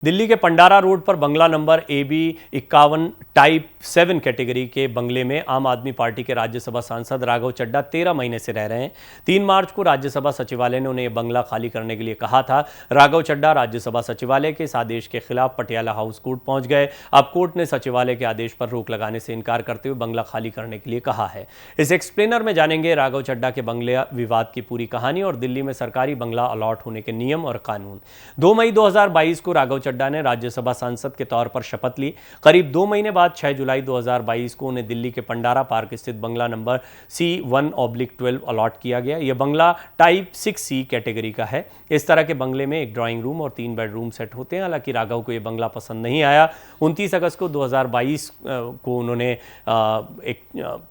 दिल्ली के पंडारा रोड पर बंगला number AB51 type 7 category के बंगले में आम आदमी पार्टी के राज्यसभा सांसद राघव चड्ढा 13 महीने से रह रहे हैं। 3 मार्च को राज्यसभा सचिवालय ने उन्हें यह बंगला खाली करने के लिए कहा था। राघव चड्ढा राज्यसभा सचिवालय के इस आदेश के खिलाफ पटियाला हाउस कोर्ट पहुंच गए। अब कोर्ट ने सचिवालय के आदेश पर रोक लगाने से इनकार करते हुए बंगला खाली करने के लिए कहा है। इस एक्सप्लेनर में जानेंगे राघव चड्ढा के बंगले विवाद की पूरी कहानी और दिल्ली में सरकारी बंगला अलॉट होने के नियम और कानून। 2 मई 2022 को राघव चड्ढा ने राज्यसभा सांसद के तौर पर शपथ ली। करीब 2 महीने बाद 6 जुलाई 2022 को उन्हें दिल्ली के पंडारा पार्क स्थित बंगला नंबर C1/12 अलॉट किया गया। यह बंगला टाइप 6C कैटेगरी का है। इस तरह के बंगले में एक ड्राइंग रूम और 3 बेडरूम सेट होते हैं। हालांकि राघव को यह बंगला पसंद नहीं आया। 29 अगस्त को 2022 को उन्होंने एक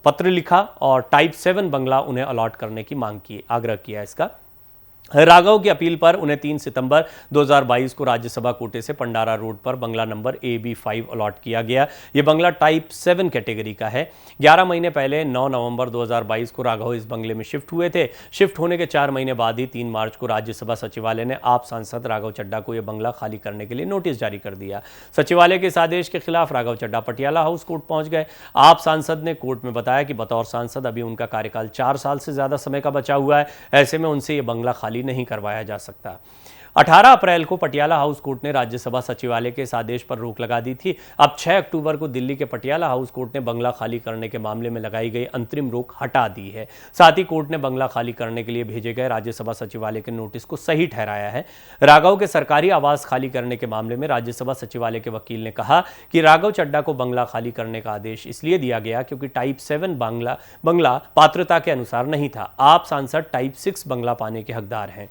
पत्र लिखा और टाइप 7 बंगला उन्हें अलॉट करने की मांग की, आग्रह किया। इसका राघव की अपील पर उन्हें 3 सितंबर 2022 को राज्यसभा कोटे से पंडारा रोड पर बंगला नंबर AB5 अलॉट किया गया। यह बंगला टाइप 7 कैटेगरी का है। 11 महीने पहले 9 नवंबर 2022 को राघव इस बंगले में शिफ्ट हुए थे। शिफ्ट होने के 4 महीने बाद ही 3 मार्च को राज्यसभा सचिवालय ने आप सांसद राघव चड्ढा को यह बंगला खाली करने के लिए नोटिस जारी कर दिया। सचिवालय के इस आदेश के खिलाफ राघव चड्ढा पटियाला हाउस कोर्ट पहुंच गए। आप सांसद ने कोर्ट में बताया कि बतौर सांसद अभी उनका कार्यकाल 4 साल से ज्यादा समय का बचा हुआ है। ऐसे में उनसे यह बंगला खाली नहीं करवाया जा सकता। 18 अप्रैल को पटियाला हाउस कोर्ट ने राज्यसभा सचिवालय के इस आदेश पर रोक लगा दी थी। अब 6 अक्टूबर को दिल्ली के पटियाला हाउस कोर्ट ने बंगला खाली करने के मामले में लगाई गई अंतरिम रोक हटा दी है। साथ ही कोर्ट ने बंगला खाली करने के लिए भेजे गए राज्यसभा सचिवालय के नोटिस को सही ठहराया है। राघव के सरकारी आवास खाली करने के मामले में राज्यसभा सचिवालय के वकील ने कहा कि राघव चड्ढा को बंगला खाली करने का आदेश इसलिए दिया गया क्योंकि टाइप 7 बंगला पात्रता के अनुसार नहीं था। आप सांसद टाइप 6 बंगला पाने के हकदार हैं।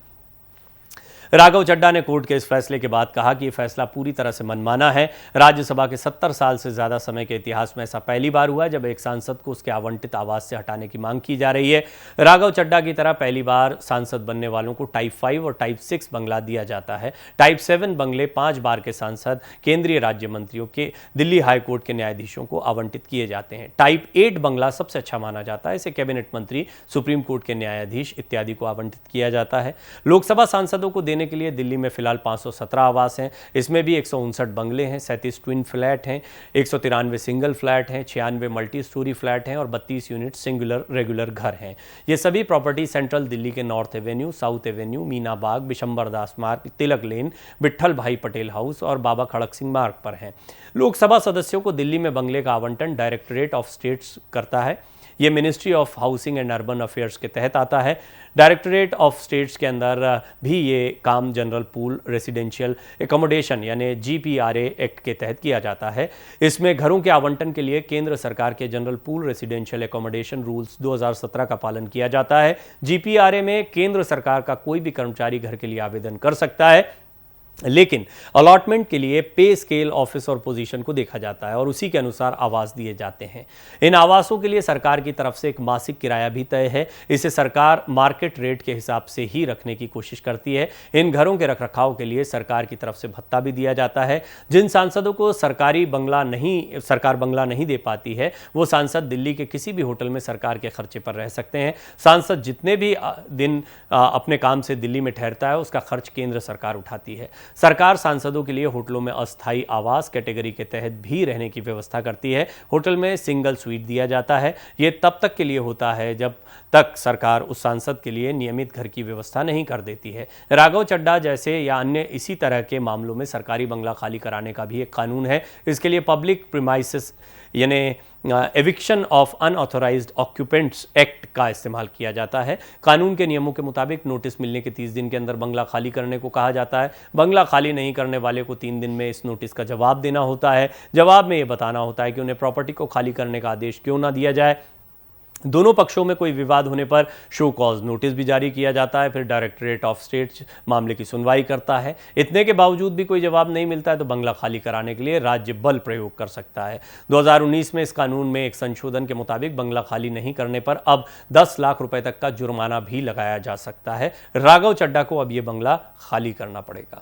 राघव चड्ढा ने कोर्ट के इस फैसले के बाद कहा कि यह फैसला पूरी तरह से मनमाना है। राज्यसभा के 70 साल से ज्यादा समय के इतिहास में ऐसा पहली बार हुआ है जब एक सांसद को उसके आवंटित आवास से हटाने की मांग की जा रही है। राघव चड्ढा की तरह पहली बार सांसद बनने वालों को टाइप 5 और टाइप 6 बंगला दिया जाता है। टाइप 7 बंगले 5 बार के सांसद, केंद्रीय राज्य मंत्रियों के, दिल्ली हाईकोर्ट के न्यायाधीशों को आवंटित किए जाते हैं। टाइप 8 बंगला सबसे अच्छा माना जाता है। इसे कैबिनेट मंत्री, सुप्रीम कोर्ट के न्यायाधीश इत्यादि को आवंटित किया जाता है। लोकसभा सांसदों को देने के लिए दिल्ली में फिलहाल 517 आवास हैं। इसमें भी 159 बंगले हैं, 37 ट्विन फ्लैट हैं, 193 सिंगल फ्लैट हैं, 96 मल्टी स्टोरी फ्लैट हैं और 32 यूनिट सिंगुलर रेगुलर घर हैं। ये सभी प्रॉपर्टी सेंट्रल दिल्ली के north avenue, south avenue, Meena Bagh, Bishambar Das Marg, Tilak लेन, विट्ठल भाई पटेल हाउस और बाबा खड़क सिंह मार्ग पर हैं। लोकसभा सदस्यों को दिल्ली में बंगले का आवंटन डायरेक्टरेट ऑफ स्टेट्स करता है। ये ministry of housing and urban affairs के तहत आता है। डायरेक्टरेट ऑफ स्टेट्स के अंदर भी ये काम जनरल पूल रेसिडेंशियल एकोमोडेशन यानी GPRA एक्ट के तहत किया जाता है। इसमें घरों के आवंटन के लिए केंद्र सरकार के general pool residential accommodation rules 2017 का पालन किया जाता है। GPRA में केंद्र सरकार का कोई भी कर्मचारी घर के लिए आवेदन कर सकता है, लेकिन अलॉटमेंट के लिए पे स्केल ऑफिस और पोजीशन को देखा जाता है और उसी के अनुसार आवास दिए जाते हैं। इन आवासों के लिए सरकार की तरफ से एक मासिक किराया भी तय है। इसे सरकार मार्केट रेट के हिसाब से ही रखने की कोशिश करती है। इन घरों के रखरखाव के लिए सरकार की तरफ से भत्ता भी दिया जाता है। जिन सांसदों को सरकार बंगला नहीं दे पाती है वो सांसद दिल्ली के किसी भी होटल में सरकार के खर्चे पर रह सकते हैं। सांसद जितने भी दिन अपने काम से दिल्ली में ठहरता है उसका खर्च केंद्र सरकार उठाती है। सरकार सांसदों के लिए होटलों में अस्थायी आवास कैटेगरी के तहत भी रहने की व्यवस्था करती है। होटल में सिंगल स्वीट दिया जाता है। यह तब तक के लिए होता है जब तक सरकार उस सांसद के लिए नियमित घर की व्यवस्था नहीं कर देती है। राघव चड्ढा जैसे या अन्य इसी तरह के मामलों में सरकारी बंगला खाली कराने का भी एक कानून है। इसके लिए पब्लिक प्रीमाइसेस यानी eviction of unauthorised occupants act का इस्तेमाल किया जाता है। कानून के नियमों के मुताबिक नोटिस मिलने के 30 दिन के अंदर बंगला खाली करने को कहा जाता है। बंगला खाली नहीं करने वाले को 3 दिन में इस नोटिस का जवाब देना होता है। जवाब में यह बताना होता है कि उन्हें प्रॉपर्टी को खाली करने का आदेश क्यों ना दिया जाए। दोनों पक्षों में कोई विवाद होने पर शो कॉज नोटिस भी जारी किया जाता है। फिर डायरेक्टरेट ऑफ स्टेट्स मामले की सुनवाई करता है। इतने के बावजूद भी कोई जवाब नहीं मिलता है तो बंगला खाली कराने के लिए राज्य बल प्रयोग कर सकता है। 2019 में इस कानून में एक संशोधन के मुताबिक बंगला खाली नहीं करने पर अब 10 लाख रुपए तक का जुर्माना भी लगाया जा सकता है। राघव चड्ढा को अब यह बंगला खाली करना पड़ेगा।